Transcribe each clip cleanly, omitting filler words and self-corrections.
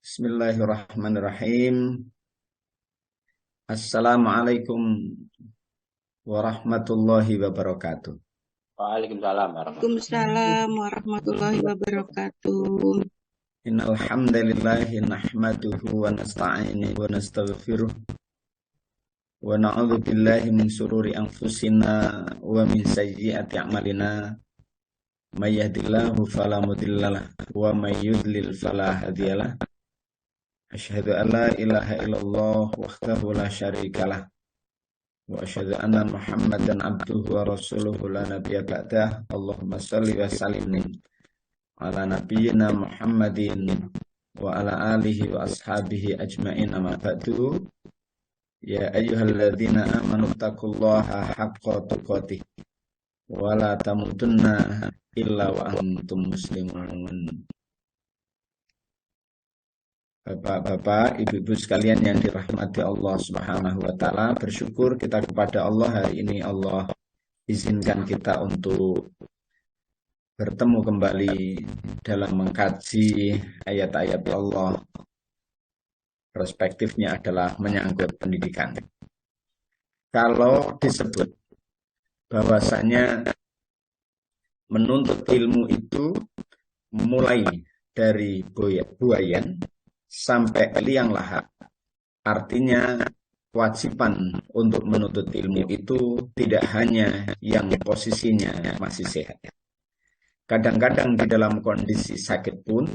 Bismillahirrahmanirrahim. Assalamualaikum warahmatullahi wabarakatuh. Waalaikumsalam warahmatullahi Waalaikumsalam warahmatullahi wabarakatuh. Innal hamdalillahi nahmaduhu wa nasta'inuhu wa nastaghfiruh wa na'udzu billahi min shururi anfusina wa min sayyiati a'malina. May yahdihillahu fala mudhillalah wa may yudlil fala hadiyalah. Asyhadu an la ilaha illallah wahdahu la syarikalah wa asyhadu anna Muhammadan abduhu wa rasuluhu la nabiyya ba'dah. Allahumma shalli wa sallim ala nabiyyina Muhammadin wa ala alihi wa ashabihi ajmain, amma ba'du. Ya ayyuhalladzina amanu taqullaha haqqa tuqatih wa la tamutunna illa wa antum muslimun. Bapak-bapak, ibu-ibu sekalian yang dirahmati Allah Subhanahu wa taala, bersyukur kita kepada Allah hari ini Allah izinkan kita untuk bertemu kembali dalam mengkaji ayat-ayat Allah. Perspektifnya adalah menyangkut pendidikan. Kalau disebut bahwasanya menuntut ilmu itu mulai dari buayan sampai liang lahat, artinya kewajiban untuk menuntut ilmu itu tidak hanya yang posisinya masih sehat. Kadang-kadang di dalam kondisi sakit pun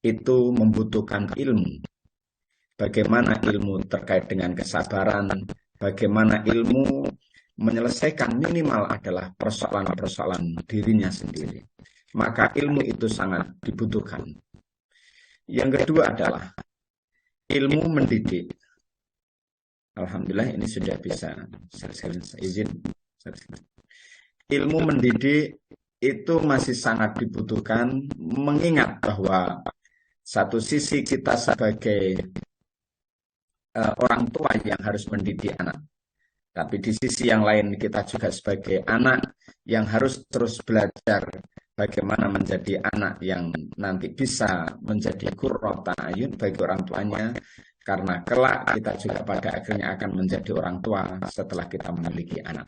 itu membutuhkan ilmu. Bagaimana ilmu terkait dengan kesabaran, bagaimana ilmu menyelesaikan minimal adalah persoalan-persoalan dirinya sendiri. Maka ilmu itu sangat dibutuhkan. Yang kedua adalah ilmu mendidik. Alhamdulillah ini sudah bisa saya izin. Ilmu mendidik itu masih sangat dibutuhkan, mengingat bahwa satu sisi kita sebagai orang tua yang harus mendidik anak, tapi di sisi yang lain kita juga sebagai anak yang harus terus belajar bagaimana menjadi anak yang nanti bisa menjadi qurrata ayun bagi orang tuanya, karena kelak kita juga pada akhirnya akan menjadi orang tua setelah kita memiliki anak.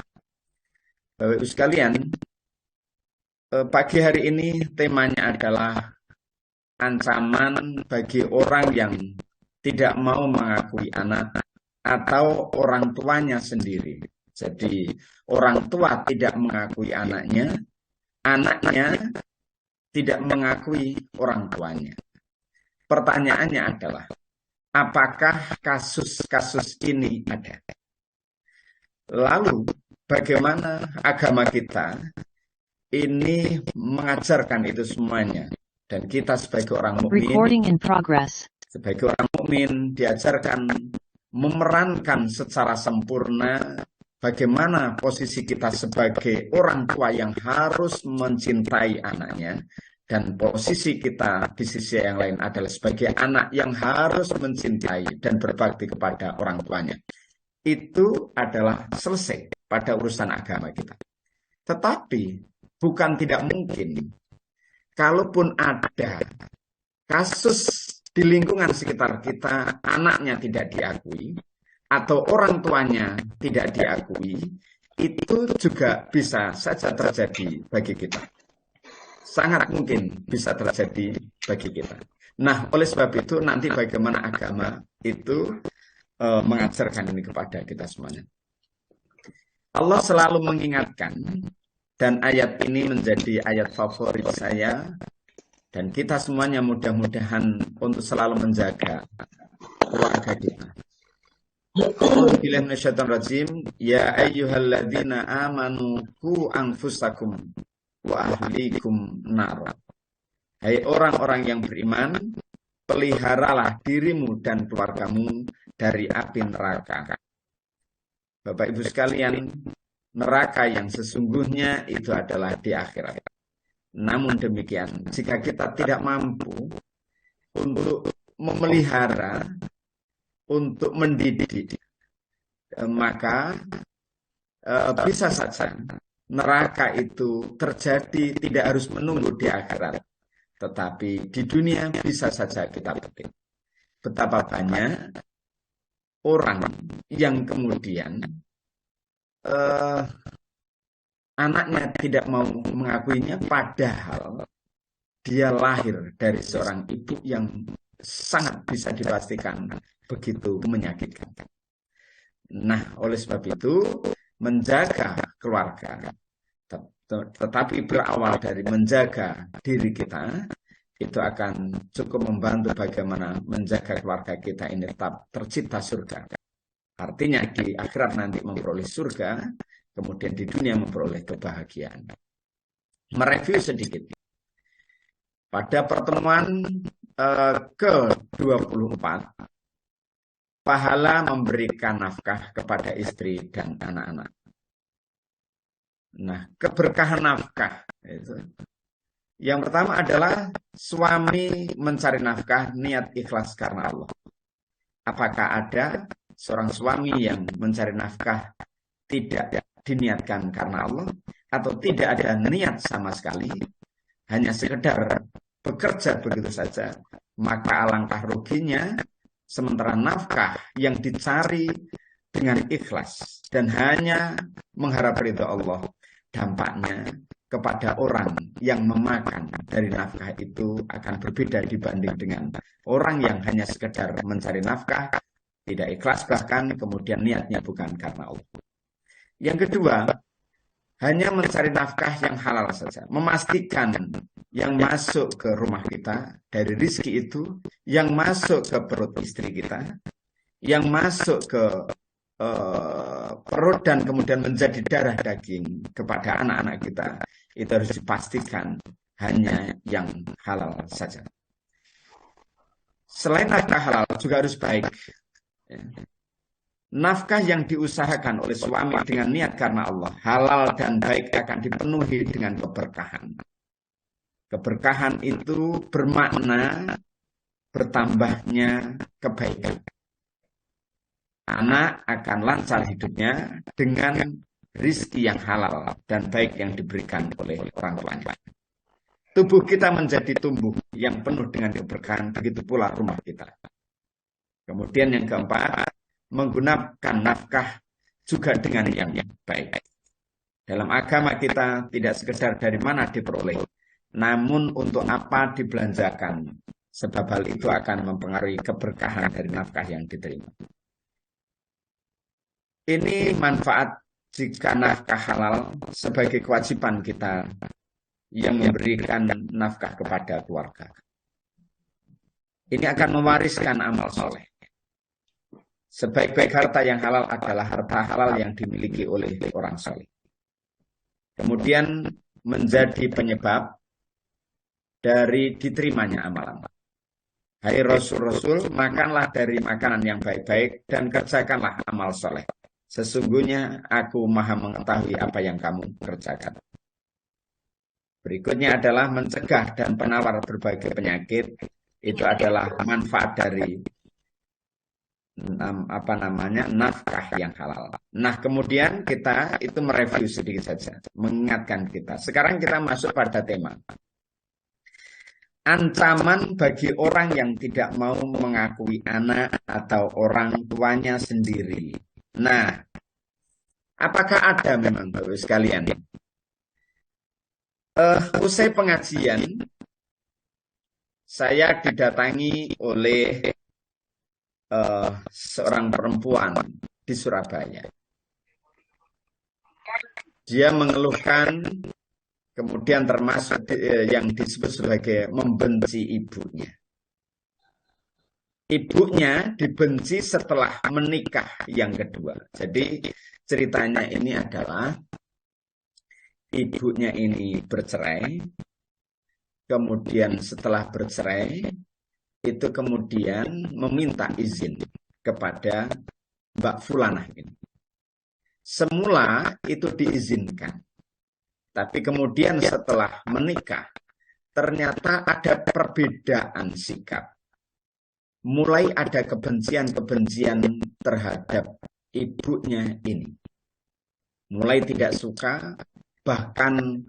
Bapak Ibu sekalian, pagi hari ini temanya adalah ancaman bagi orang yang tidak mau mengakui anak atau orang tuanya sendiri. Jadi orang tua tidak mengakui anaknya, anaknya tidak mengakui orang tuanya. Pertanyaannya adalah, apakah kasus-kasus ini ada? Lalu, bagaimana agama kita ini mengajarkan itu semuanya? Dan kita sebagai orang mukmin diajarkan memerankan secara sempurna bagaimana posisi kita sebagai orang tua yang harus mencintai anaknya, dan posisi kita di sisi yang lain adalah sebagai anak yang harus mencintai dan berbakti kepada orang tuanya. Itu adalah selesai pada urusan agama kita. Tetapi bukan tidak mungkin, kalaupun ada kasus di lingkungan sekitar kita anaknya tidak diakui atau orang tuanya tidak diakui, itu juga bisa saja terjadi bagi kita. Sangat mungkin bisa terjadi bagi kita. Nah, oleh sebab itu nanti bagaimana agama itu mengajarkan ini kepada kita semuanya. Allah selalu mengingatkan, dan ayat ini menjadi ayat favorit saya, dan kita semuanya mudah-mudahan untuk selalu menjaga keluarga kita. Ya ayyuhalladzina amanu qu anfusakum wa ahlikum nar. Hai orang-orang yang beriman, peliharalah dirimu dan keluargamu dari api neraka. Bapak Ibu sekalian, neraka yang sesungguhnya itu adalah di akhirat. Namun demikian, jika kita tidak mampu untuk memelihara, untuk mendidik, maka bisa saja neraka itu terjadi tidak harus menunggu di akhirat, tetapi di dunia bisa saja kita petik. betapa banyak orang yang kemudian anaknya tidak mau mengakuinya, padahal dia lahir dari seorang ibu yang sangat bisa dipastikan begitu menyakitkan. Nah, oleh sebab itu, menjaga keluarga, tetapi berawal dari menjaga diri kita, itu akan cukup membantu bagaimana menjaga keluarga kita ini tetap tercipta surga. Artinya di akhirat nanti memperoleh surga, kemudian di dunia memperoleh kebahagiaan. Mereview sedikit. Pada pertemuan ke-24, pahala memberikan nafkah kepada istri dan anak-anak. Nah, keberkahan nafkah itu. Yang pertama adalah suami mencari nafkah niat ikhlas karena Allah. Apakah ada seorang suami yang mencari nafkah tidak diniatkan karena Allah, atau tidak ada niat sama sekali, hanya sekedar bekerja begitu saja, maka alangkah ruginya. Sementara nafkah yang dicari dengan ikhlas dan hanya mengharap ridha Allah, dampaknya kepada orang yang memakan dari nafkah itu akan berbeda dibanding dengan orang yang hanya sekedar mencari nafkah, tidak ikhlas, bahkan kemudian niatnya bukan karena Allah. Yang kedua, hanya mencari nafkah yang halal saja, memastikan yang masuk ke rumah kita dari rizki itu, yang masuk ke perut istri kita, yang masuk ke perut dan kemudian menjadi darah daging kepada anak-anak kita, itu harus dipastikan hanya yang halal saja. Selain nafkah halal juga harus baik. Nafkah yang diusahakan oleh suami dengan niat karena Allah, halal dan baik, akan dipenuhi dengan keberkahan. Keberkahan itu bermakna bertambahnya kebaikan. Anak akan lancar hidupnya dengan rizki yang halal dan baik yang diberikan oleh orang tuanya. Tubuh kita menjadi tumbuh yang penuh dengan keberkahan, begitu pula rumah kita. Kemudian yang keempat, menggunakan nafkah juga dengan yang baik. Dalam agama kita tidak sekedar dari mana diperoleh, namun untuk apa dibelanjakan, sebab hal itu akan mempengaruhi keberkahan dari nafkah yang diterima. Ini manfaat jika nafkah halal sebagai kewajiban kita yang memberikan nafkah kepada keluarga. Ini akan mewariskan amal soleh. Sebaik-baik harta yang halal adalah harta halal yang dimiliki oleh orang soleh. Kemudian menjadi penyebab dari diterimanya amalan. Hai Rasul-Rasul, makanlah dari makanan yang baik-baik dan kerjakanlah amal soleh. Sesungguhnya aku maha mengetahui apa yang kamu kerjakan. Berikutnya adalah mencegah dan penawar berbagai penyakit. Itu adalah manfaat dari nafkah yang halal. Nah, kemudian kita itu mereview sedikit saja, mengingatkan kita. Sekarang kita masuk pada tema ancaman bagi orang yang tidak mau mengakui anak atau orang tuanya sendiri. Nah, apakah ada memang Bapak sekalian? Usai pengajian, saya didatangi oleh seorang perempuan di Surabaya. Dia mengeluhkan, kemudian termasuk yang disebut sebagai membenci ibunya. Ibunya dibenci setelah menikah yang kedua. Jadi ceritanya ini adalah ibunya ini bercerai, kemudian setelah bercerai, itu kemudian meminta izin kepada Mbak Fulanah ini. Semula itu diizinkan. Tapi kemudian setelah menikah, ternyata ada perbedaan sikap. Mulai ada kebencian-kebencian terhadap ibunya ini. Mulai tidak suka, bahkan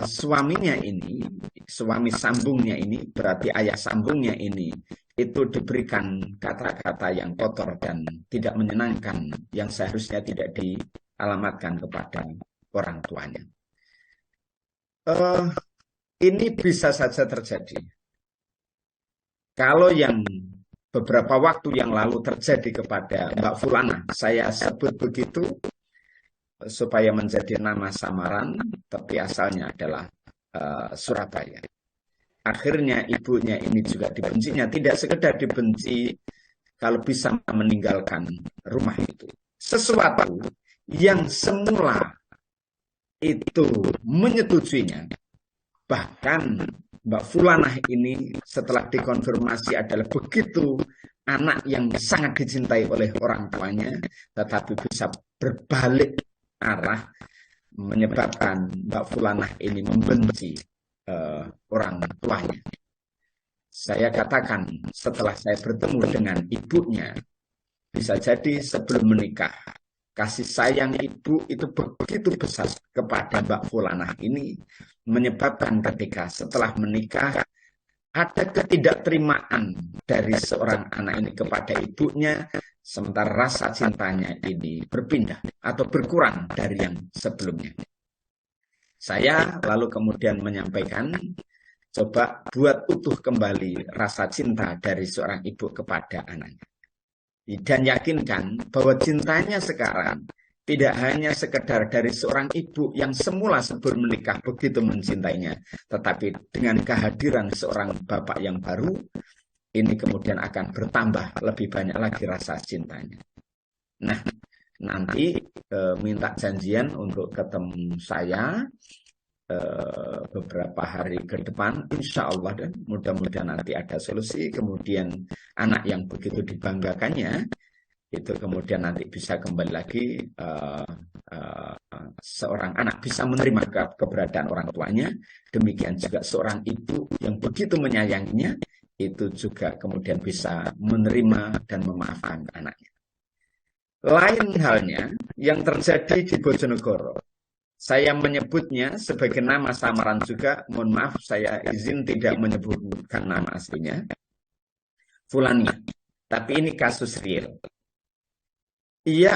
suaminya ini, suami sambungnya ini, berarti ayah sambungnya ini, itu diberikan kata-kata yang kotor dan tidak menyenangkan, yang seharusnya tidak dialamatkan kepada orang tuanya. Ini bisa saja terjadi. Kalau yang beberapa waktu yang lalu terjadi kepada Mbak Fulana, saya sebut begitu supaya menjadi nama samaran, tapi asalnya adalah Surabaya. Akhirnya ibunya ini juga dibencinya, tidak sekedar dibenci, kalau bisa meninggalkan rumah itu. Sesuatu yang semula itu menyetujuinya, bahkan Mbak Fulanah ini setelah dikonfirmasi adalah begitu anak yang sangat dicintai oleh orang tuanya, tetapi bisa berbalik arah menyebabkan Mbak Fulanah ini membenci orang tuanya. Saya katakan setelah saya bertemu dengan ibunya, bisa jadi sebelum menikah, kasih sayang ibu itu begitu besar kepada Mbak Fulanah ini, menyebabkan ketika setelah menikah ada ketidakterimaan dari seorang anak ini kepada ibunya, sementara rasa cintanya ini berpindah atau berkurang dari yang sebelumnya. Saya lalu kemudian menyampaikan, coba buat utuh kembali rasa cinta dari seorang ibu kepada anaknya. Dan yakinkan bahwa cintanya sekarang tidak hanya sekedar dari seorang ibu yang semula sebelum menikah begitu mencintainya, tetapi dengan kehadiran seorang bapak yang baru, ini kemudian akan bertambah lebih banyak lagi rasa cintanya. Nah, nanti minta janjian untuk ketemu saya beberapa hari ke depan, insya Allah, dan mudah-mudahan nanti ada solusi. Kemudian anak yang begitu dibanggakannya itu kemudian nanti bisa kembali lagi, seorang anak bisa menerima keberadaan orang tuanya, demikian juga seorang ibu yang begitu menyayanginya itu juga kemudian bisa menerima dan memaafkan anaknya. Lain halnya yang terjadi di Bojonegoro, saya menyebutnya sebagai nama samaran juga, mohon maaf saya izin tidak menyebutkan nama aslinya, Fulania, tapi ini kasus real. Ia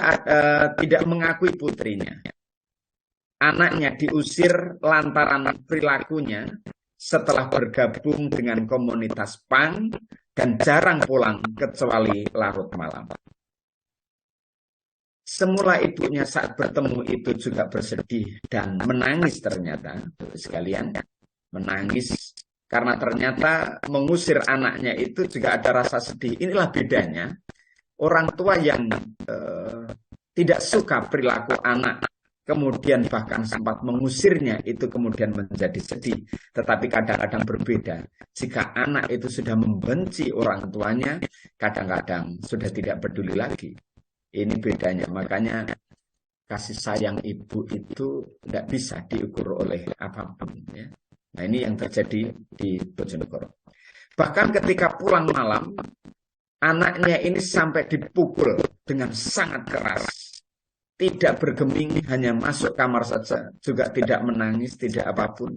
tidak mengakui putrinya. Anaknya diusir lantaran perilakunya setelah bergabung dengan komunitas punk dan jarang pulang kecuali larut malam. Semula ibunya saat bertemu itu juga bersedih dan menangis ternyata, sekalian menangis karena ternyata mengusir anaknya itu juga ada rasa sedih. Inilah bedanya. Orang tua yang tidak suka perilaku anak, kemudian bahkan sempat mengusirnya, itu kemudian menjadi sedih. Tetapi kadang-kadang berbeda. Jika anak itu sudah membenci orang tuanya, kadang-kadang sudah tidak peduli lagi. Ini bedanya. Makanya kasih sayang ibu itu tidak bisa diukur oleh apapun. Ya. Nah, ini yang terjadi di Bojonegoro. Bahkan ketika pulang malam, anaknya ini sampai dipukul dengan sangat keras. Tidak bergeming, hanya masuk kamar saja. Juga tidak menangis, tidak apapun.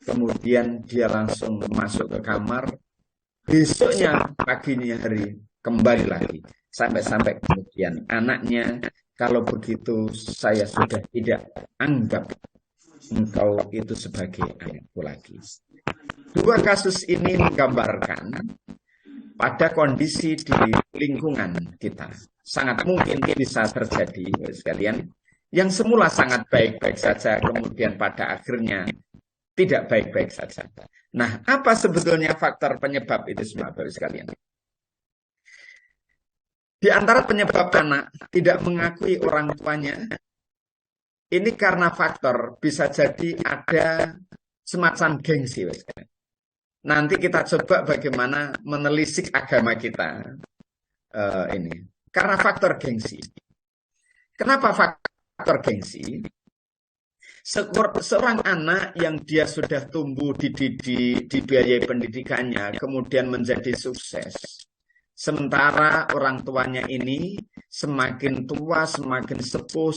Kemudian dia langsung masuk ke kamar. Besoknya paginya hari kembali lagi. Sampai-sampai kemudian anaknya, kalau begitu saya sudah tidak anggap engkau itu sebagai anakku lagi. Dua kasus ini menggambarkan pada kondisi di lingkungan kita sangat mungkin bisa terjadi sekalian, yang semula sangat baik-baik saja kemudian pada akhirnya tidak baik-baik saja. Nah, apa sebetulnya faktor penyebab itu semua Bapak sekalian? Di antara penyebab anak tidak mengakui orang tuanya, ini karena faktor bisa jadi ada semacam gengsi. Nanti kita coba bagaimana menelisik agama kita ini. Karena faktor gengsi. Kenapa faktor gengsi? Seorang anak yang dia sudah tumbuh, dididik, dibiayai pendidikannya, kemudian menjadi sukses. Sementara orang tuanya ini semakin tua, semakin sepuh,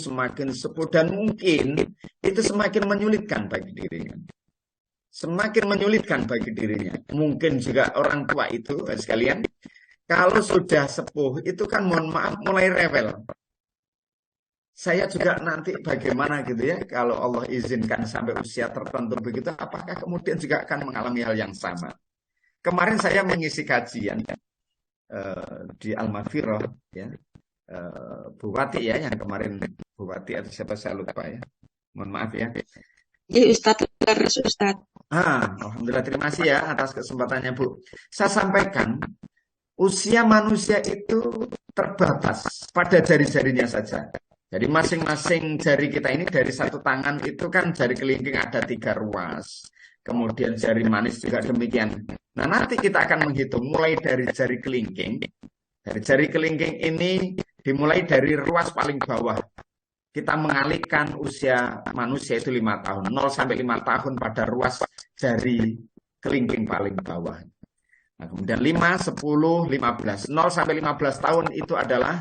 dan mungkin itu semakin menyulitkan bagi dirinya. Semakin menyulitkan bagi dirinya. Mungkin juga orang tua itu, sekalian, kalau sudah sepuh, itu kan mohon maaf mulai rewel. Saya juga nanti bagaimana gitu ya, kalau Allah izinkan sampai usia tertentu begitu, apakah kemudian juga akan mengalami hal yang sama? Kemarin saya mengisi kajian di Al-Maghfirah ya, Bu Wati ya, yang kemarin Bu Wati atau siapa saya lupa ya, mohon maaf ya. Ya Ustadz, terus Ustadz. Alhamdulillah, terima kasih ya atas kesempatannya Bu. Saya sampaikan usia manusia itu terbatas pada jari-jarinya saja. Jadi masing-masing jari kita ini dari satu tangan itu kan jari kelingking ada 3 ruas. Kemudian jari manis juga demikian. Nah, nanti kita akan menghitung mulai dari jari kelingking. Dari jari kelingking ini dimulai dari ruas paling bawah. Kita mengalihkan usia manusia itu 5 tahun. 0 sampai 5 tahun pada ruas jari kelingking paling bawah. Nah, kemudian 5, 10, 15. 0 sampai 15 tahun itu adalah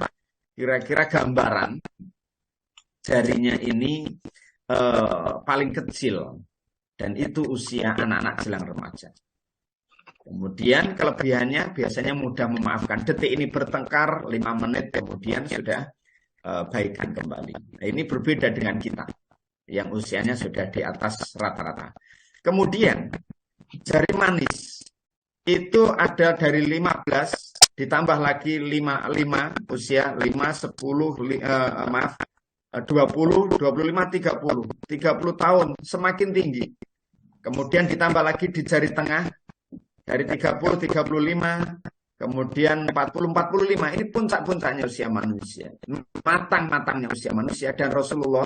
kira-kira gambaran jarinya ini paling kecil. Dan itu usia anak-anak jelang remaja. Kemudian kelebihannya biasanya mudah memaafkan. Detik ini bertengkar 5 menit kemudian sudah baikan kembali. Nah, ini berbeda dengan kita yang usianya sudah di atas rata-rata. Kemudian jari manis itu ada dari 15 ditambah lagi 5 usia 5, 10, 20, 25, 30. 30 tahun semakin tinggi. Kemudian ditambah lagi di jari tengah dari 30, 35, kemudian 40, 45. Ini puncak-puncaknya usia manusia. Matang-matangnya usia manusia. Dan Rasulullah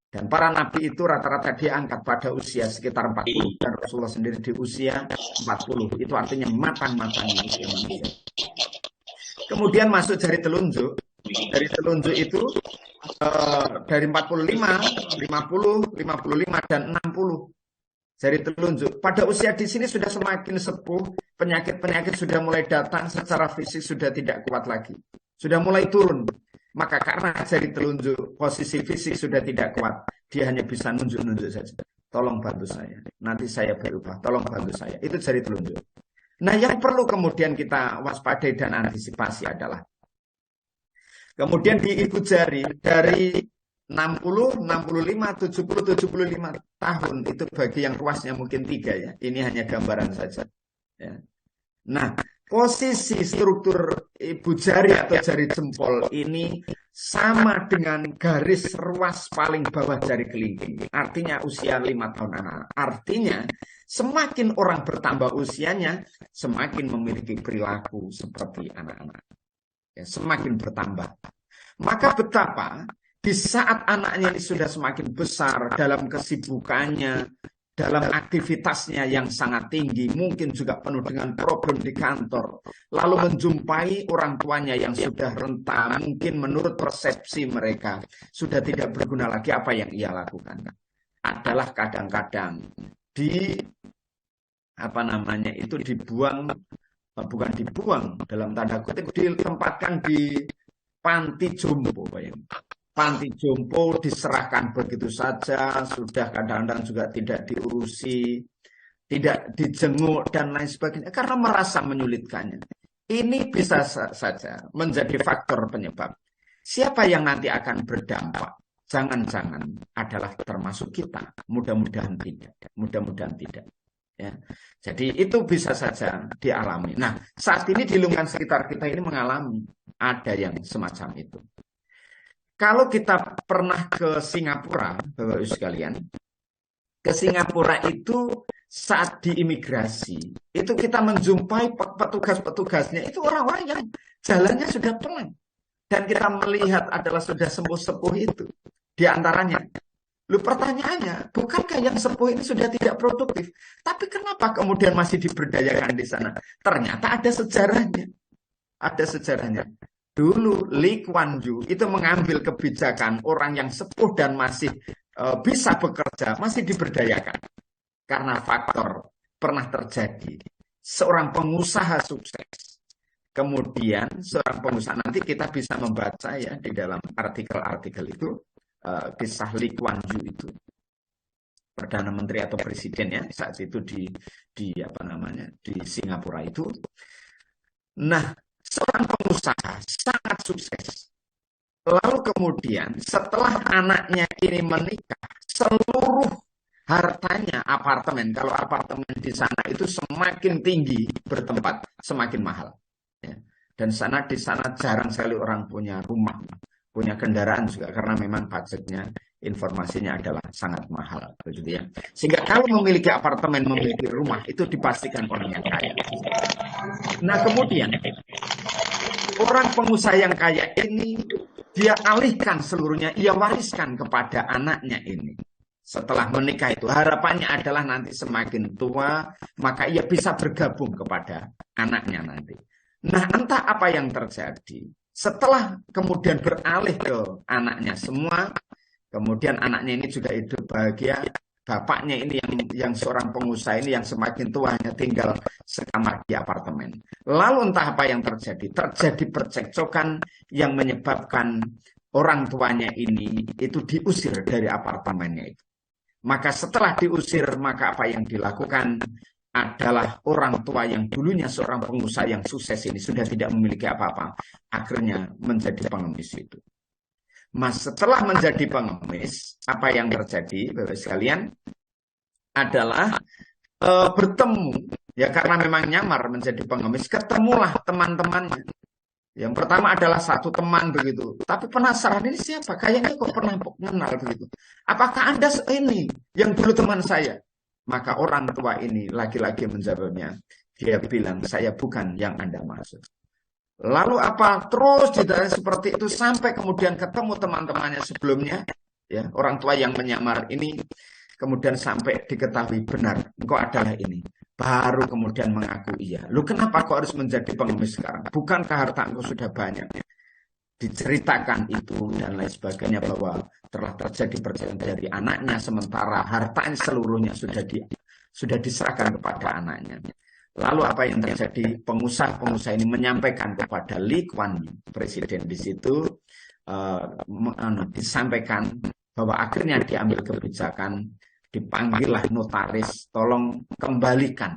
dan para nabi itu rata-rata diangkat pada usia sekitar 40. Dan Rasulullah sendiri di usia 40. Itu artinya matang-matangnya usia manusia. Kemudian masuk jari telunjuk. Dari telunjuk itu dari 45, 50, 55, dan 60. Jari telunjuk. Pada usia di sini sudah semakin sepuh, penyakit-penyakit sudah mulai datang, secara fisik sudah tidak kuat lagi. Sudah mulai turun. Maka karena jari telunjuk, posisi fisik sudah tidak kuat, dia hanya bisa nunjuk-nunjuk saja. Tolong bantu saya. Nanti saya berubah. Tolong bantu saya. Itu jari telunjuk. Nah, yang perlu kemudian kita waspadai dan antisipasi adalah kemudian di ibu jari dari 60, 65, 70, 75 tahun itu bagi yang ruasnya mungkin 3 ya. Ini hanya gambaran saja. Ya. Nah, posisi struktur ibu jari atau jari jempol ini sama dengan garis ruas paling bawah jari kelingking. Artinya usia 5 tahun anak. Artinya semakin orang bertambah usianya, semakin memiliki perilaku seperti anak-anak. Ya, semakin bertambah. Maka betapa di saat anaknya ini sudah semakin besar dalam kesibukannya, dalam aktivitasnya yang sangat tinggi, mungkin juga penuh dengan problem di kantor, lalu menjumpai orang tuanya yang sudah renta, mungkin menurut persepsi mereka sudah tidak berguna lagi, apa yang ia lakukan adalah kadang-kadang dibuang, bukan dibuang dalam tanda kutip, ditempatkan di panti jompo. Panti jompo diserahkan begitu saja, sudah kadang-kadang juga tidak diurusi, tidak dijenguk dan lain sebagainya karena merasa menyulitkannya. Ini bisa saja menjadi faktor penyebab. Siapa yang nanti akan berdampak? Jangan-jangan adalah termasuk kita. Mudah-mudahan tidak. Mudah-mudahan tidak. Ya. Jadi itu bisa saja dialami. Nah, saat ini di lingkungan sekitar kita ini mengalami ada yang semacam itu. Kalau kita pernah ke Singapura, Bapak-Ibu sekalian, ke Singapura itu saat di imigrasi, itu kita menjumpai petugas-petugasnya, itu orang-orang yang jalannya sudah pelan. Dan kita melihat adalah sudah sepuh-sepuh itu. Di antaranya, pertanyaannya, bukankah yang sepuh ini sudah tidak produktif? Tapi kenapa kemudian masih diberdayakan di sana? Ternyata ada sejarahnya. Ada sejarahnya. Dulu Lee Kuan Yew itu mengambil kebijakan orang yang sepuh dan masih bisa bekerja, masih diberdayakan. Karena faktor pernah terjadi. Seorang pengusaha sukses kemudian seorang pengusaha, nanti kita bisa membaca ya di dalam artikel-artikel itu, kisah Lee Kuan Yew itu, Perdana Menteri atau Presiden ya saat itu di apa namanya di Singapura itu. Nah, seorang pengusaha sangat sukses. Lalu kemudian setelah anaknya ini menikah, seluruh hartanya apartemen, kalau apartemen di sana itu semakin tinggi bertempat, semakin mahal. Ya. Dan di sana jarang sekali orang punya rumah, punya kendaraan juga karena memang budgetnya, informasinya adalah sangat mahal, begitu ya. Sehingga kalau memiliki apartemen, memiliki rumah itu dipastikan orang yang kaya. Nah kemudian orang pengusaha yang kaya ini dia alihkan seluruhnya, ia wariskan kepada anaknya ini. Setelah menikah itu harapannya adalah nanti semakin tua maka ia bisa bergabung kepada anaknya nanti. Nah entah apa yang terjadi setelah kemudian beralih ke anaknya semua, kemudian anaknya ini juga hidup bahagia, bapaknya ini yang seorang pengusaha ini yang semakin tua hanya tinggal sekamar di apartemen. Lalu entah apa yang terjadi percekcokan yang menyebabkan orang tuanya ini itu diusir dari apartemennya itu. Maka setelah diusir, maka apa yang dilakukan adalah orang tua yang dulunya seorang pengusaha yang sukses ini sudah tidak memiliki apa-apa, akhirnya menjadi pengemis itu. Mas setelah menjadi pengemis, apa yang terjadi, Bapak sekalian, adalah bertemu, ya karena memang nyamar menjadi pengemis, ketemulah teman-temannya. Yang pertama adalah satu teman begitu, tapi penasaran ini siapa? Kayaknya kok pernah kenal begitu. Apakah Anda ini yang dulu teman saya? Maka orang tua ini laki-laki menjawabnya, dia bilang saya bukan yang Anda maksud. Lalu apa? Terus tidak seperti itu sampai kemudian ketemu teman-temannya sebelumnya, ya orang tua yang menyamar ini, kemudian sampai diketahui benar, engkau adalah ini. Baru kemudian mengaku iya. Lu kenapa kau harus menjadi pengemis sekarang? Bukankah harta engkau sudah banyak? Diceritakan itu dan lain sebagainya bahwa telah terjadi perceraian dari anaknya sementara hartanya seluruhnya sudah diserahkan kepada anaknya. Lalu apa yang terjadi? Pengusaha ini menyampaikan kepada Lee Kuan Yew, presiden di situ, disampaikan bahwa akhirnya diambil kebijakan, dipanggillah notaris, tolong kembalikan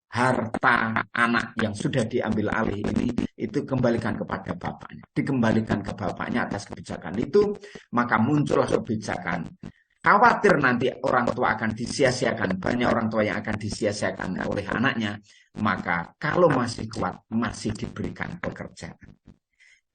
harta anak yang sudah diambil alih ini, itu kembalikan kepada bapaknya. Dikembalikan ke bapaknya atas kebijakan itu, maka muncullah kebijakan. Khawatir nanti orang tua akan disia-siakan, banyak orang tua yang akan disia-siakan oleh anaknya, maka kalau masih kuat, masih diberikan pekerjaan.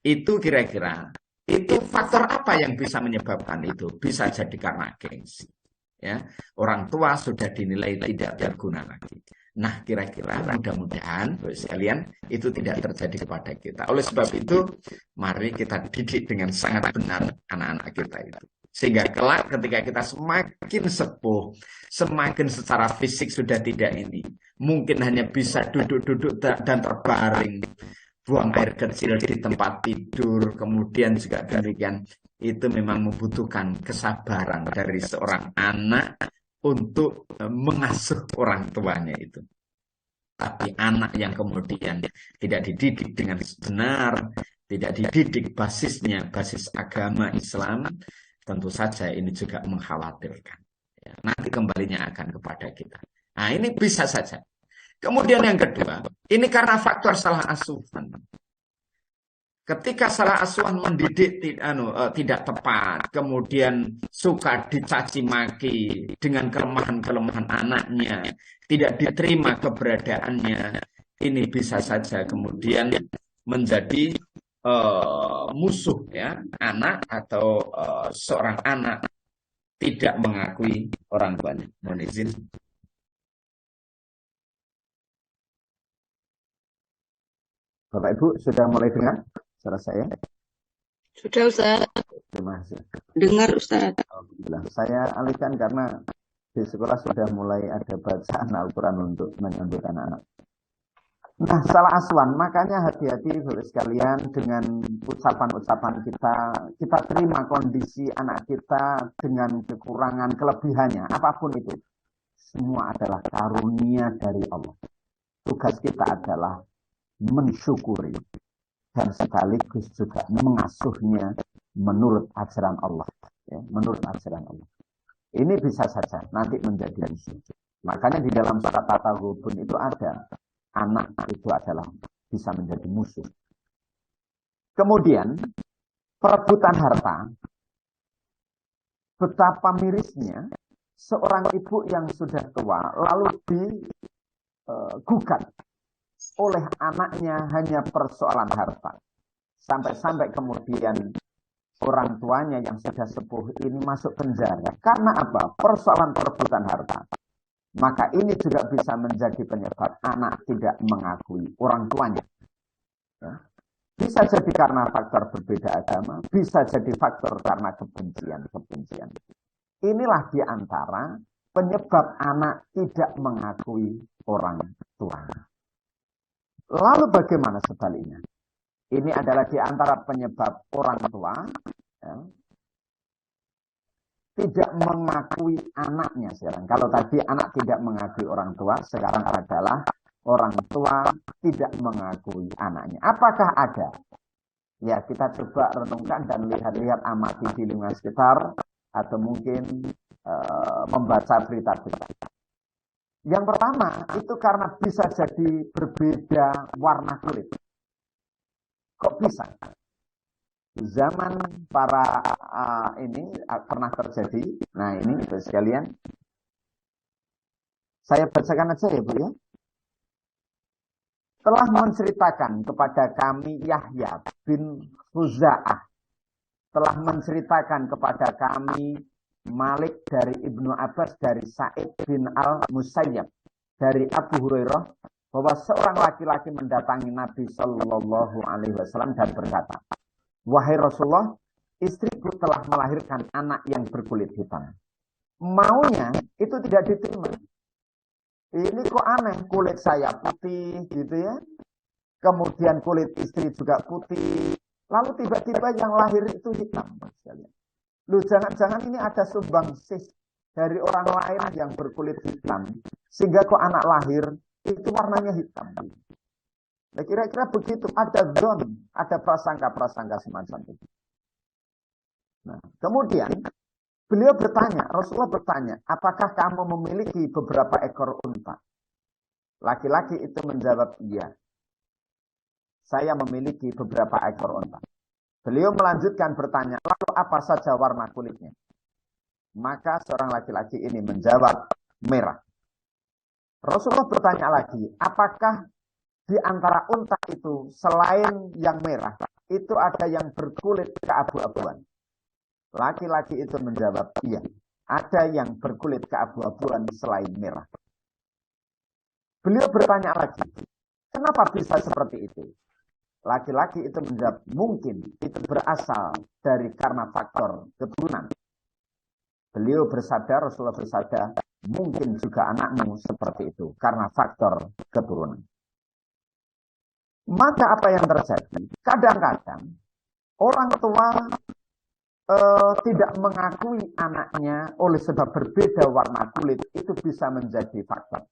Itu kira-kira, itu faktor apa yang bisa menyebabkan itu? Bisa jadi karena gengsi. Ya, orang tua sudah dinilai tidak berguna lagi. Nah, kira-kira mudah-mudahan sekalian itu tidak terjadi kepada kita. Oleh sebab itu, mari kita didik dengan sangat benar anak-anak kita itu. Sehingga kelak ketika kita semakin sepuh, semakin secara fisik sudah tidak ini, mungkin hanya bisa duduk-duduk dan terbaring, buang air kecil di tempat tidur, kemudian juga demikian. Itu memang membutuhkan kesabaran dari seorang anak untuk mengasuh orang tuanya itu. Tapi anak yang kemudian tidak dididik dengan benar, tidak dididik basisnya, basis agama Islam, tentu saja ini juga mengkhawatirkan. Ya, nanti kembalinya akan kepada kita. Nah ini bisa saja. Kemudian yang kedua, ini karena faktor salah asuhan. Ketika salah asuhan mendidik tidak tepat, kemudian suka dicaci maki dengan kelemahan-kelemahan anaknya, tidak diterima keberadaannya, ini bisa saja kemudian menjadi musuh ya anak atau seorang anak tidak mengakui orang tuanya. Mohon izin. Bapak Ibu sudah mulai dengar suara saya? Sudah Ustaz. Terima kasih. Dengar Ustaz. Alhamdulillah. Saya alihkan karena di sekolah sudah mulai ada bacaan Al-Quran untuk menyambut anak-anak. Nah, salah asuhan, makanya hati-hati Bapak sekalian dengan ucapan-ucapan kita. Kita terima kondisi anak kita dengan kekurangan, kelebihannya, apapun itu. Semua adalah karunia dari Allah. Tugas kita adalah mensyukuri, dan sekaligus juga mengasuhnya menurut ajaran Allah. Ya, menurut ajaran Allah. Ini bisa saja nanti menjadi musuh. Makanya di dalam surat At-Taghabun itu ada anak itu adalah bisa menjadi musuh. Kemudian perebutan harta, betapa mirisnya seorang ibu yang sudah tua lalu digugat oleh anaknya hanya persoalan harta. Sampai-sampai kemudian orang tuanya yang sudah sepuh ini masuk penjara. Karena apa? Persoalan perebutan harta. Maka ini juga bisa menjadi penyebab anak tidak mengakui orang tuanya. Ya. Bisa jadi karena faktor berbeda agama, bisa jadi faktor karena kebencian. Inilah di antara penyebab anak tidak mengakui orang tuanya. Lalu bagaimana sebaliknya? Ini adalah di antara penyebab orang tua ya, tidak mengakui anaknya sekarang. Kalau tadi anak tidak mengakui orang tua, sekarang adalah orang tua tidak mengakui anaknya. Apakah ada? Ya, kita coba renungkan dan lihat-lihat, amati di lingkungan sekitar, atau mungkin membaca berita-berita. Yang pertama, itu karena bisa jadi berbeda warna kulit. Kok bisa? Zaman para ini pernah terjadi. Nah ini Ibu sekalian, saya bacakan aja ya Bu ya. Telah menceritakan kepada kami Yahya bin Huza'ah, telah menceritakan kepada kami Malik dari Ibnu Abbas, dari Sa'id bin Al-Musayyab, dari Abu Hurairah, bahwa seorang laki-laki mendatangi Nabi Shallallahu Alaihi Wasallam dan berkata, wahai Rasulullah, istriku telah melahirkan anak yang berkulit hitam. Maunya itu tidak diterima. Ini kok aneh, kulit saya putih gitu ya. Kemudian kulit istri juga putih. Lalu tiba-tiba yang lahir itu hitam. Loh, jangan-jangan ini ada sumbangsih dari orang lain yang berkulit hitam. Sehingga kok anak lahir itu warnanya hitam. Nah, kira-kira begitu, ada zon, ada prasangka-prasangka semacam itu. Nah, kemudian beliau bertanya, Rasulullah bertanya, apakah kamu memiliki beberapa ekor unta? Laki-laki itu menjawab, iya. Saya memiliki beberapa ekor unta. Beliau melanjutkan bertanya, lalu apa saja warna kulitnya? Maka seorang laki-laki ini menjawab, merah. Rasulullah bertanya lagi, apakah di antara unta itu selain yang merah, itu ada yang berkulit keabu-abuan? Laki-laki itu menjawab, iya, ada yang berkulit keabu-abuan selain merah. Beliau bertanya lagi, kenapa bisa seperti itu? Laki-laki itu menjawab, mungkin itu berasal dari karena faktor keturunan. Beliau bersabda, Rasulullah bersabda, mungkin juga anakmu seperti itu karena faktor keturunan. Maka apa yang terjadi? Kadang-kadang orang tua tidak mengakui anaknya oleh sebab berbeda warna kulit, itu bisa menjadi faktor.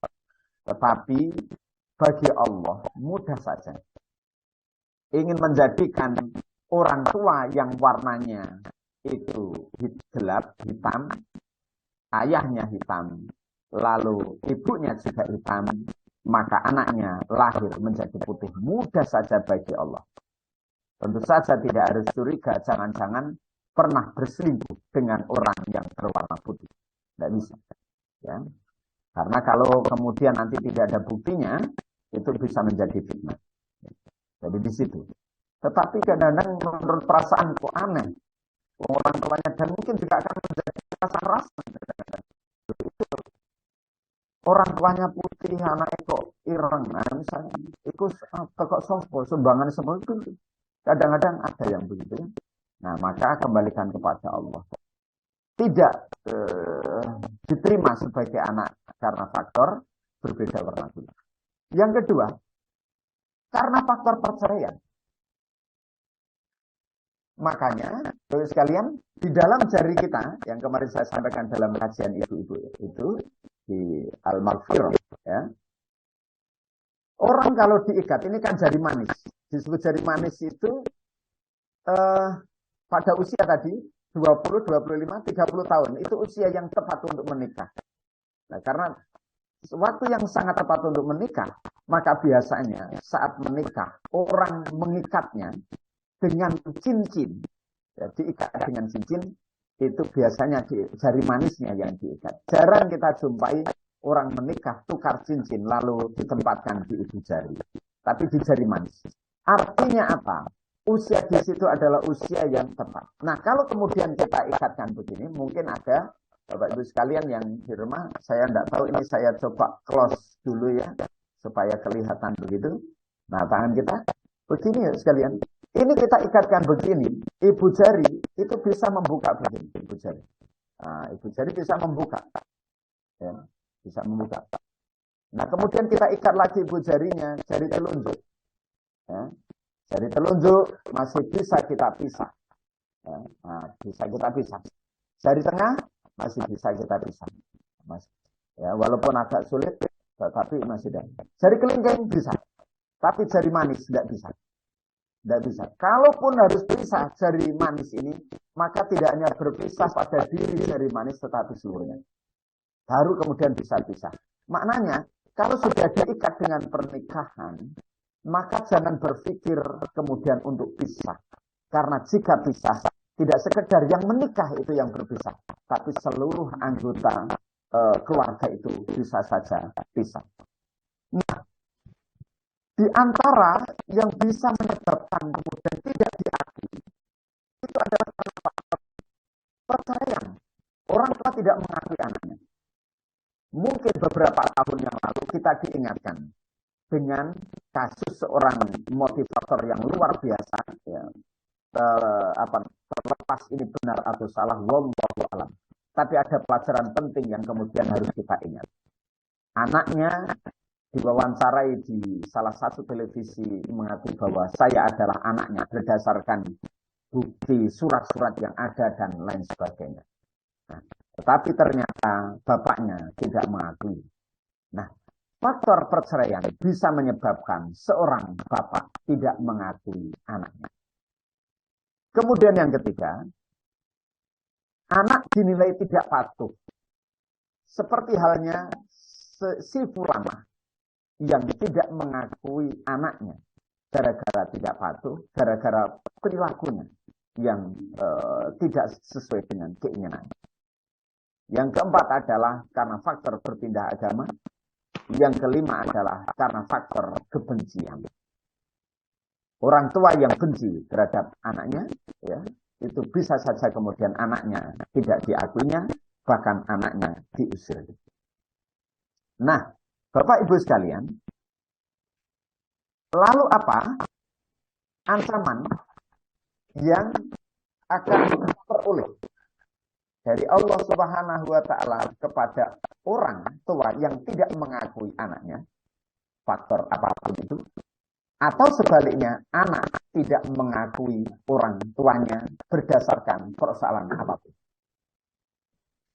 Tetapi bagi Allah mudah saja. Ingin menjadikan orang tua yang warnanya itu gelap, hitam, ayahnya hitam, lalu ibunya juga hitam, maka anaknya lahir menjadi putih. Mudah saja bagi Allah. Tentu saja tidak harus curiga, jangan-jangan pernah berselingkuh dengan orang yang berwarna putih. Tidak bisa. Ya. Karena kalau kemudian nanti tidak ada buktinya, itu bisa menjadi fitnah. Jadi di situ. Tetapi kadang-kadang menurut perasaan kok aneh. Orang tuanya dan mungkin juga akan menjadi rasa-rasa. Orang tuanya putih, anaknya kok ireng. Nah, misalnya, itu kok sopo, sumbangan semua itu. Kadang-kadang ada yang begitu. Nah, maka kembalikan kepada Allah. Tidak diterima sebagai anak karena faktor berbeda warna kulit. Yang kedua, karena faktor perceraian. Makanya, Bapak sekalian, di dalam jari kita, yang kemarin saya sampaikan dalam kajian ibu-ibu itu, di Al-Maghfirah, ya, Orang kalau diikat, ini kan jari manis. Disebut jari manis itu pada usia tadi 20, 25, 30 tahun. Itu usia yang tepat untuk menikah. Nah, karena waktu yang sangat tepat untuk menikah, maka biasanya saat menikah orang mengikatnya dengan cincin. Ya, diikat dengan cincin itu biasanya di jari manisnya yang diikat. Jarang kita jumpai orang menikah tukar cincin lalu ditempatkan di ujung jari, tapi di jari manis. Artinya apa? Usia di situ adalah usia yang tepat. Nah, kalau kemudian kita ikatkan begini, mungkin ada Bapak Ibu sekalian yang di rumah, saya tidak tahu, ini saya coba close dulu ya, supaya kelihatan begitu. Nah, tangan kita begini ya sekalian. Ini kita ikatkan begini, ibu jari itu bisa membuka begini, ibu jari. Nah, ibu jari bisa membuka, ya, bisa membuka. Nah, kemudian kita ikat lagi ibu jarinya, jari telunjuk. Ya. Jari telunjuk masih bisa kita pisah. Ya. Nah, bisa kita pisah. Jari tengah masih bisa kita pisah. Ya, walaupun agak sulit, tetapi masih ada. Jari kelingking bisa, tapi jari manis tidak bisa. Tidak bisa. Kalaupun harus pisah jari manis ini, maka tidak hanya berpisah pada diri jari manis, tetapi seluruhnya. Baru kemudian bisa pisah. Maknanya, kalau sudah diikat dengan pernikahan, maka jangan berpikir kemudian untuk pisah. Karena jika pisah, tidak sekedar yang menikah itu yang berpisah, tapi seluruh anggota keluarga itu bisa saja pisah. Nah, di antara yang bisa menyebabkan kemudian tidak diakui, itu adalah perceraian. Orang tua tidak mengakui anaknya. Mungkin beberapa tahun yang lalu kita diingatkan dengan kasus seorang motivator yang luar biasa, ya, terlepas ini benar atau salah, wallahu alam. Tapi ada pelajaran penting yang kemudian harus kita ingat. Anaknya diwawancarai di salah satu televisi mengakui bahwa saya adalah anaknya berdasarkan bukti surat-surat yang ada dan lain sebagainya. Nah, tetapi ternyata bapaknya tidak mengakui. Nah, faktor perceraian bisa menyebabkan seorang bapak tidak mengakui anaknya. Kemudian yang ketiga, anak dinilai tidak patuh. Seperti halnya si fulanah yang tidak mengakui anaknya gara-gara tidak patuh, gara-gara perilakunya yang tidak sesuai dengan keinginan. Yang keempat adalah karena faktor berpindah agama. Yang kelima adalah karena faktor kebencian. Orang tua yang benci terhadap anaknya, ya, itu bisa saja kemudian anaknya tidak diakuinya, bahkan anaknya diusir. Nah, Bapak Ibu sekalian, lalu apa ancaman yang akan diperoleh dari Allah Subhanahu wa Ta'ala kepada orang tua yang tidak mengakui anaknya, faktor apapun itu, atau sebaliknya anak tidak mengakui orang tuanya berdasarkan persoalan apapun.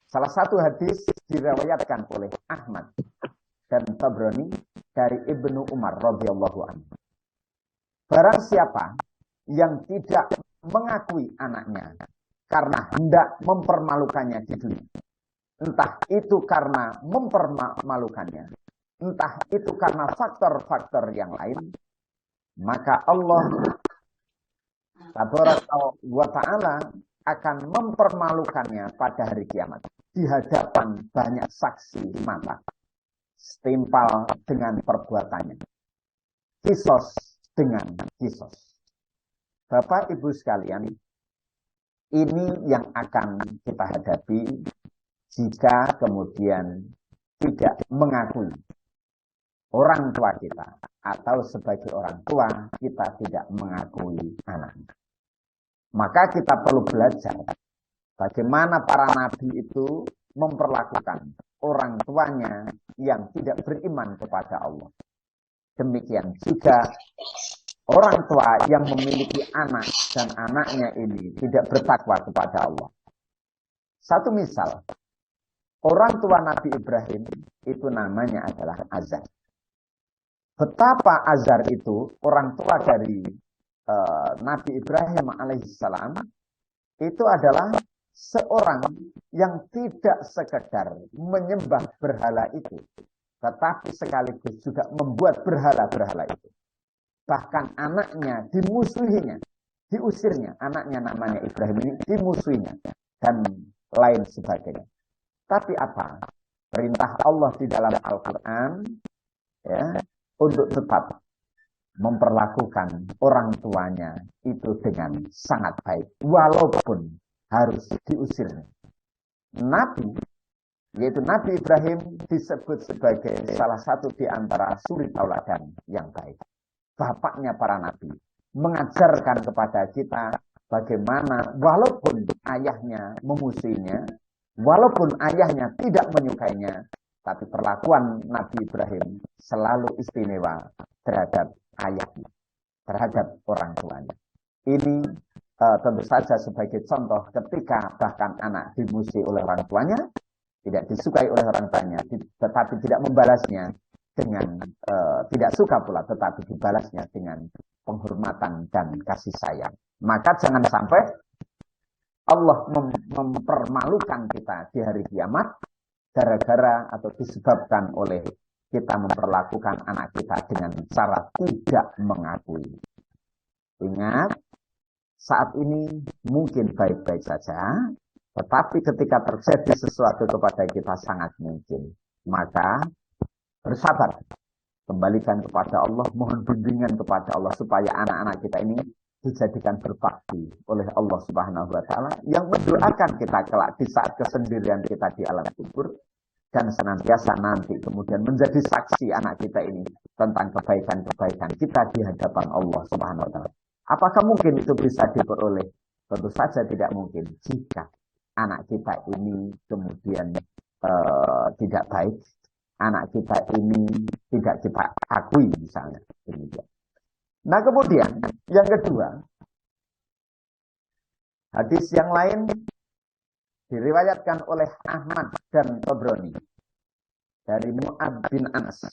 Salah satu hadis diriwayatkan oleh Ahmad dan Tabrani dari Ibnu Umar radhiyallahu anhu. Barang siapa yang tidak mengakui anaknya karena hendak mempermalukannya di dunia, entah itu karena mempermalukannya, entah itu karena faktor-faktor yang lain, maka Allah Tabaraka wa Ta'ala akan mempermalukannya pada hari kiamat di hadapan banyak saksi mata, setimpal dengan perbuatannya, kisos dengan kisos. Bapak Ibu sekalian, ini yang akan kita hadapi jika kemudian tidak mengakui orang tua kita, atau sebagai orang tua kita tidak mengakui anak. Maka kita perlu belajar bagaimana para nabi itu memperlakukan orang tuanya yang tidak beriman kepada Allah. Demikian juga orang tua yang memiliki anak dan anaknya ini tidak bertakwa kepada Allah. Satu misal, orang tua Nabi Ibrahim itu namanya adalah Azar. betapa Azar itu, orang tua dari Nabi Ibrahim alaihissalam, itu adalah seorang yang tidak sekedar menyembah berhala itu, tetapi sekaligus juga membuat berhala-berhala itu. Bahkan anaknya dimusuhinya, diusirnya. Anaknya namanya Ibrahim ini dimusuhinya dan lain sebagainya. Tapi apa? Perintah Allah di dalam Al-Quran ya, untuk tetap memperlakukan orang tuanya itu dengan sangat baik, walaupun harus diusir. Nabi, yaitu Nabi Ibrahim, disebut sebagai salah satu di antara suri tauladan yang baik. Bapaknya para nabi, mengajarkan kepada kita bagaimana walaupun ayahnya memusuhinya, walaupun ayahnya tidak menyukainya, tapi perlakuan Nabi Ibrahim selalu istimewa terhadap ayahnya, terhadap orang tuanya. Ini tentu saja sebagai contoh ketika bahkan anak dimusuhi oleh orang tuanya, tidak disukai oleh orang tuanya, tetapi tidak membalasnya dengan tidak suka pula, tetapi dibalasnya dengan penghormatan dan kasih sayang. Maka jangan sampai Allah mempermalukan kita di hari kiamat gara-gara atau disebabkan oleh kita memperlakukan anak kita dengan cara tidak mengakui. Ingat, saat ini mungkin baik-baik saja, tetapi ketika terjadi sesuatu kepada kita sangat mungkin. Maka bersabar, kembalikan kepada Allah, mohon bimbingan kepada Allah supaya anak-anak kita ini dijadikan berbakti oleh Allah Subhanahu wa taala yang mendoakan kita kelak di saat kesendirian kita di alam kubur, dan senantiasa nanti kemudian menjadi saksi anak kita ini tentang kebaikan-kebaikan kita di hadapan Allah Subhanahu wa taala. Apakah mungkin itu bisa diperoleh? Tentu saja tidak mungkin jika anak kita ini kemudian tidak baik, anak kita ini tidak kita akui misalnya. Nah kemudian yang kedua, hadis yang lain diriwayatkan oleh Ahmad dan Tabrani dari Mu'ad bin Anas.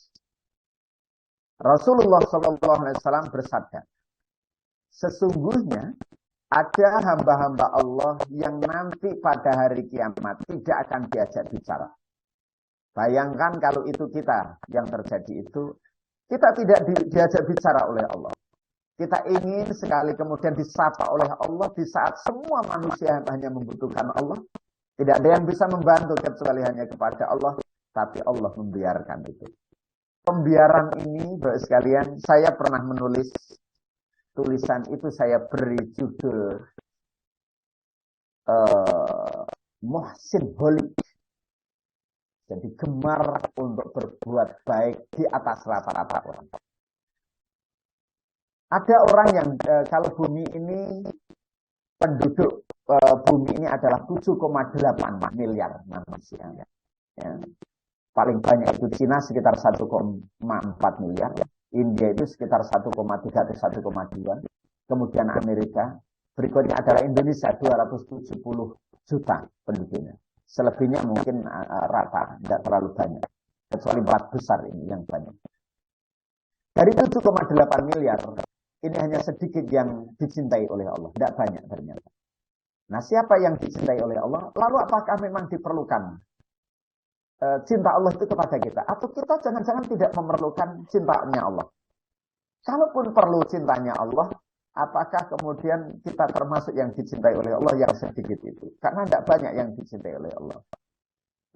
Rasulullah SAW bersabda, sesungguhnya ada hamba-hamba Allah yang nanti pada hari kiamat tidak akan diajak bicara. Bayangkan kalau itu kita yang terjadi itu, kita tidak diajak bicara oleh Allah. Kita ingin sekali kemudian disapa oleh Allah di saat semua manusia hanya membutuhkan Allah. Tidak ada yang bisa membantu kecuali hanya kepada Allah. Tapi Allah membiarkan itu. Pembiaran ini, Bapak sekalian, saya pernah menulis tulisan itu, saya beri judul Muhsin Holik. Jadi gemar untuk berbuat baik di atas rata-rata orang. Ada orang yang kalau bumi ini, penduduk bumi ini adalah 7,8 miliar manusia. Ya. Paling banyak itu Cina sekitar 1,4 miliar. India itu sekitar 1,3 atau 1,2. Kemudian Amerika. Berikutnya adalah Indonesia 270 juta penduduknya. Selebihnya mungkin rata, tidak terlalu banyak. Kecuali 4 besar ini yang banyak. Dari 7,8 miliar, ini hanya sedikit yang dicintai oleh Allah. Tidak banyak ternyata. Nah, siapa yang dicintai oleh Allah? Lalu apakah memang diperlukan cinta Allah itu kepada kita? Atau kita jangan-jangan tidak memerlukan cintanya Allah? Kalaupun perlu cintanya Allah, apakah kemudian kita termasuk yang dicintai oleh Allah yang sedikit itu? Karena tidak banyak yang dicintai oleh Allah.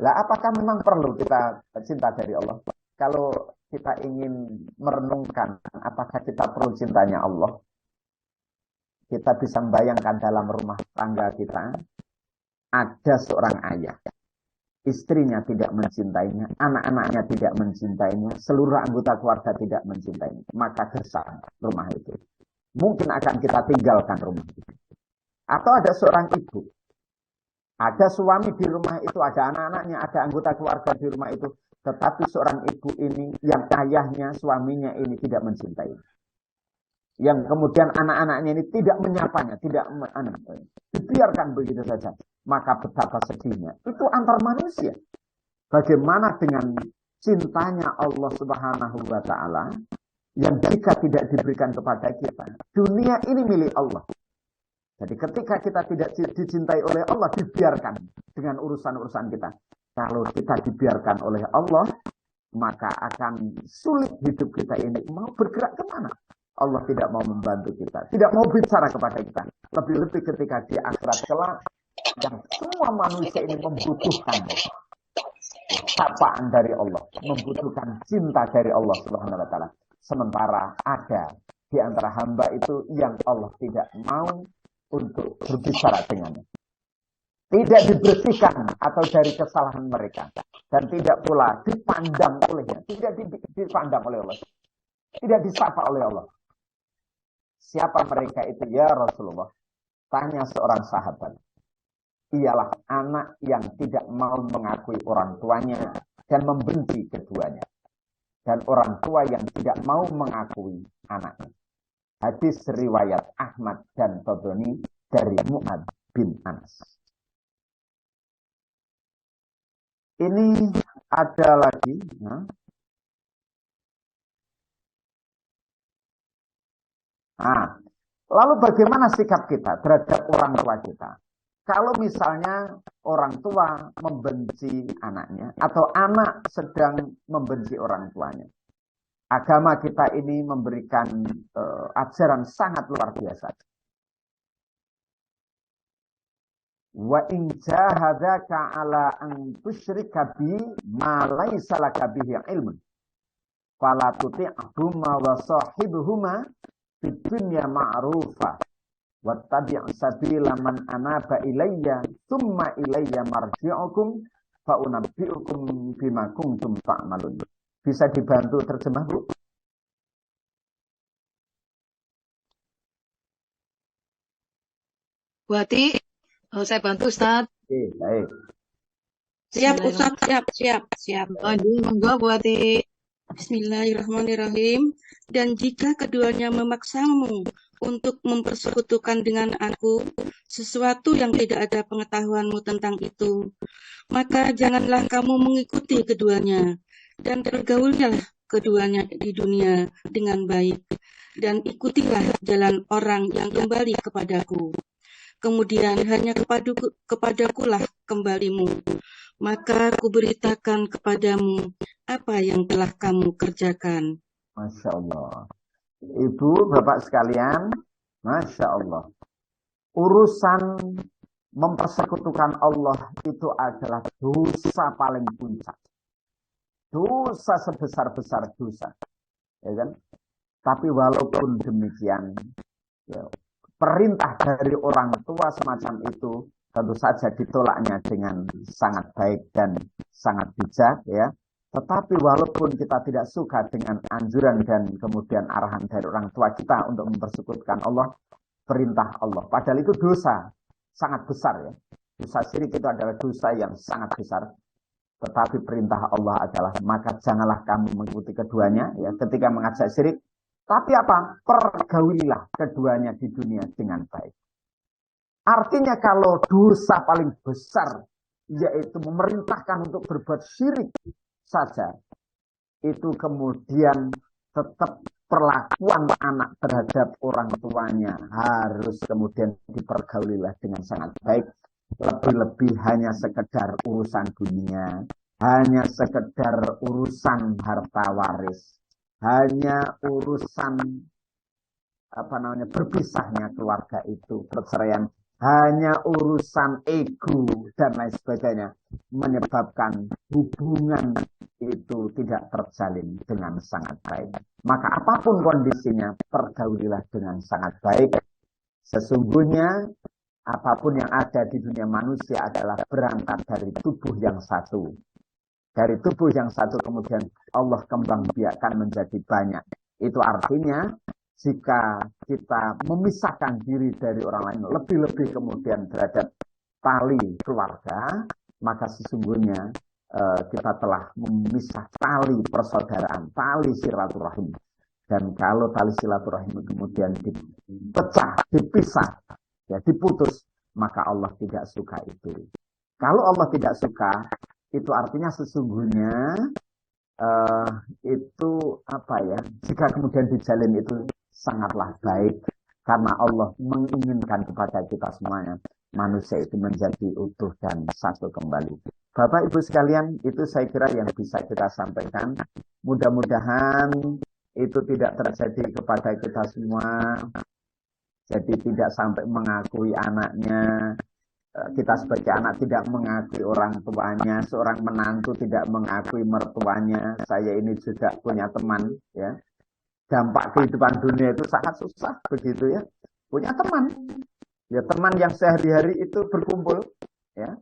Lah, apakah memang perlu kita cinta dari Allah? Kalau kita ingin merenungkan apakah kita perlu cintanya Allah, kita bisa membayangkan dalam rumah tangga kita ada seorang ayah, istrinya tidak mencintainya, anak-anaknya tidak mencintainya, seluruh anggota keluarga tidak mencintainya, maka gersang rumah itu. Mungkin akan kita tinggalkan rumah itu. Atau ada seorang ibu, ada suami di rumah itu, ada anak-anaknya, ada anggota keluarga di rumah itu, tetapi seorang ibu ini yang ayahnya, suaminya ini tidak mencintai. Yang kemudian anak-anaknya ini tidak menyapanya, tidak dibiarkan begitu saja. Maka betapa sedihnya. Itu antar manusia. Bagaimana dengan cintanya Allah Subhanahu wa taala yang jika tidak diberikan kepada kita, dunia ini milik Allah. Jadi ketika kita tidak dicintai oleh Allah, dibiarkan dengan urusan-urusan kita. Kalau kita dibiarkan oleh Allah, maka akan sulit hidup kita ini. Mau bergerak kemana? Allah tidak mau membantu kita, tidak mau bicara kepada kita. Lebih-lebih ketika di akhirat kelak, yang semua manusia ini membutuhkan sapaan dari Allah, membutuhkan cinta dari Allah Subhanahu wa taala. Sementara ada di antara hamba itu yang Allah tidak mau untuk berbicara dengannya. Tidak dibersihkan atau dari kesalahan mereka. Dan tidak pula dipandang olehnya. Tidak dipandang oleh Allah. Tidak disapa oleh Allah. Siapa mereka itu ya Rasulullah? Tanya seorang sahabat. Ialah anak yang tidak mau mengakui orang tuanya dan membenci keduanya. Dan orang tua yang tidak mau mengakui anaknya. Hadis riwayat Ahmad dan Tabrani dari Mu'ad bin Anas. Ini ada lagi. Lalu bagaimana sikap kita terhadap orang tua kita? Kalau misalnya orang tua membenci anaknya atau anak sedang membenci orang tuanya. Agama kita ini memberikan ajaran sangat luar biasa. Wa in jahadaka ala an tusyrika bi ma laysa laka bihi ilmun fala tuti'huma wa sahibuhuma fid dunya ma'rufa wattabi' sabila man anaba ilayya thumma ilayya marji'ukum fa unabbi'ukum bima kuntum ta'malun. Bisa dibantu terjemah, Bu? Berarti saya bantu, Ustaz. Oke, baik. Siap, Ustaz. Siap. Monggo, Buati. Bismillahirrahmanirrahim. Dan jika keduanya memaksamu untuk mempersekutukan dengan aku sesuatu yang tidak ada pengetahuanmu tentang itu, maka janganlah kamu mengikuti keduanya, dan pergaulilah keduanya di dunia dengan baik, dan ikutilah jalan orang yang kembali kepadaku. Kemudian hanya kepadakulah kembalimu, maka kuberitakan kepadamu apa yang telah kamu kerjakan. Masya Allah. Ibu, Bapak sekalian, Masya Allah. Urusan mempersekutukan Allah itu adalah dosa paling puncak. Dosa sebesar-besar dosa. Ya kan? Tapi walaupun demikian, ya, perintah dari orang tua semacam itu tentu saja ditolaknya dengan sangat baik dan sangat bijak, ya. Tetapi walaupun kita tidak suka dengan anjuran dan kemudian arahan dari orang tua kita untuk mempersekutukan Allah, perintah Allah, padahal itu dosa sangat besar, ya. Dosa syirik itu adalah dosa yang sangat besar. Tetapi perintah Allah adalah maka janganlah kamu mengikuti keduanya, ya, ketika mengajak syirik. Tapi apa? Pergaulilah keduanya di dunia dengan baik. Artinya kalau dosa paling besar yaitu memerintahkan untuk berbuat syirik saja, itu kemudian tetap perlakuan anak terhadap orang tuanya harus kemudian dipergaulilah dengan sangat baik. Lebih-lebih hanya sekedar urusan dunia, hanya sekedar urusan harta waris, hanya urusan berpisahnya keluarga itu, perceraian, hanya urusan ego dan lain sebagainya, menyebabkan hubungan itu tidak terjalin dengan sangat baik. Maka apapun kondisinya, pergaulilah dengan sangat baik. Sesungguhnya apapun yang ada di dunia manusia adalah berangkat dari tubuh yang satu. Dari tubuh yang satu kemudian Allah kembang biakkan menjadi banyak. Itu artinya jika kita memisahkan diri dari orang lain, lebih-lebih kemudian terhadap tali keluarga, maka sesungguhnya kita telah memisah tali persaudaraan, tali silaturahim. Dan kalau tali silaturahim kemudian dipecah, dipisah, ya, diputus, maka Allah tidak suka itu. Kalau Allah tidak suka, itu artinya sesungguhnya eh, itu apa ya? Jika kemudian dijalin itu sangatlah baik karena Allah menginginkan kepada kita semuanya manusia itu menjadi utuh dan satu kembali. Bapak Ibu sekalian, itu saya kira yang bisa kita sampaikan. Mudah-mudahan itu tidak terjadi kepada kita semua. Jadi tidak sampai mengakui anaknya, kita sebagai anak tidak mengakui orang tuanya, seorang menantu tidak mengakui mertuanya. Saya ini juga punya teman, ya. Dampak kehidupan dunia itu sangat susah begitu ya. Punya teman, ya teman yang sehari-hari itu berkumpul, ya.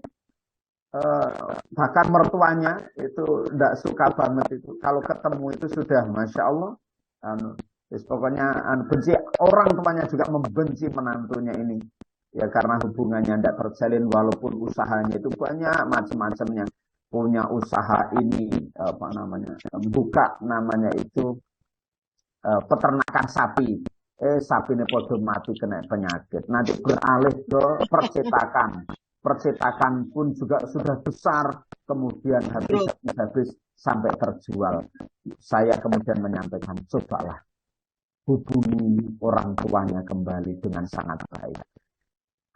Bahkan mertuanya itu tidak suka banget itu. Kalau ketemu itu sudah, masya Allah, pokoknya benci orang tuanya juga membenci menantunya ini. Ya karena hubungannya tidak terjalin walaupun usahanya itu banyak macam-macamnya. Punya usaha ini apa namanya? Buka namanya itu peternakan sapi. Sapi ini podo mati kena penyakit. Nanti beralih ke percetakan. Percetakan pun juga sudah besar. Kemudian habis sampai terjual. Saya kemudian menyampaikan, cobalah hubungi orang tuanya kembali dengan sangat baik.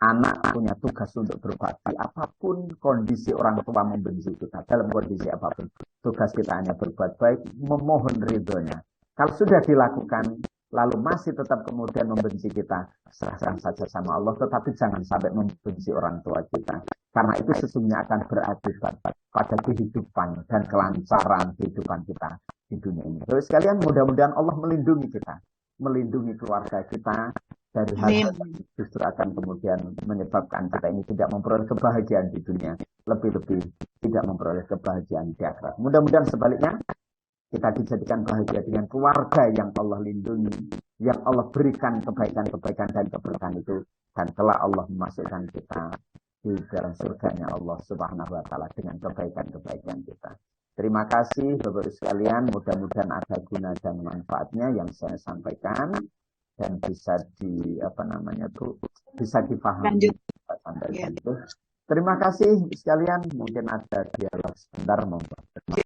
Anak punya tugas untuk berbakti. Apapun kondisi orang tua membenci kita, dalam kondisi apapun, tugas kita hanya berbuat baik, memohon ridhonya. Kalau sudah dilakukan, lalu masih tetap kemudian membenci kita, serahkan saja sama Allah, tetapi jangan sampai membenci orang tua kita. Karena itu sesungguhnya akan berakibat pada kehidupan dan kelancaran kehidupan kita di dunia ini. Terus sekalian, mudah-mudahan Allah melindungi kita, melindungi keluarga kita dari hal justru akan kemudian menyebabkan kita ini tidak memperoleh kebahagiaan di dunia, lebih-lebih tidak memperoleh kebahagiaan di akhirat. Mudah-mudahan sebaliknya, kita dijadikan bahagia dengan keluarga yang Allah lindungi, yang Allah berikan kebaikan-kebaikan dan keberkahan itu, dan telah Allah memasukkan kita di dalam surganya Allah Subhanahu wa Ta'ala dengan kebaikan-kebaikan kita. Terima kasih Bapak Ibu sekalian, mudah-mudahan ada guna dan manfaatnya yang saya sampaikan dan bisa bisa dipahami. Terima kasih sekalian, mungkin ada dialog sebentar, monggo.